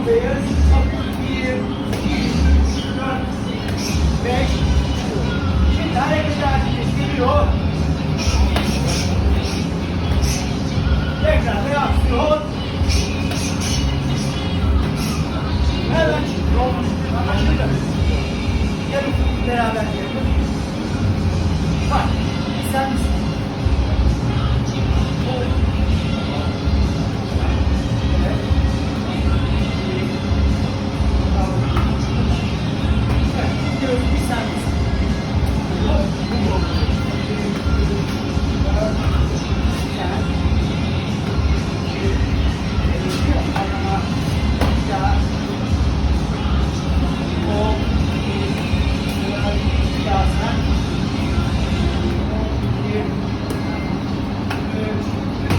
buradayız. 1, 2, 3, 4, 5. Şimdi hareket halinde geliyor. Tekrar reaksiyon. Hemen yolun başında. Gelin beraber gelin.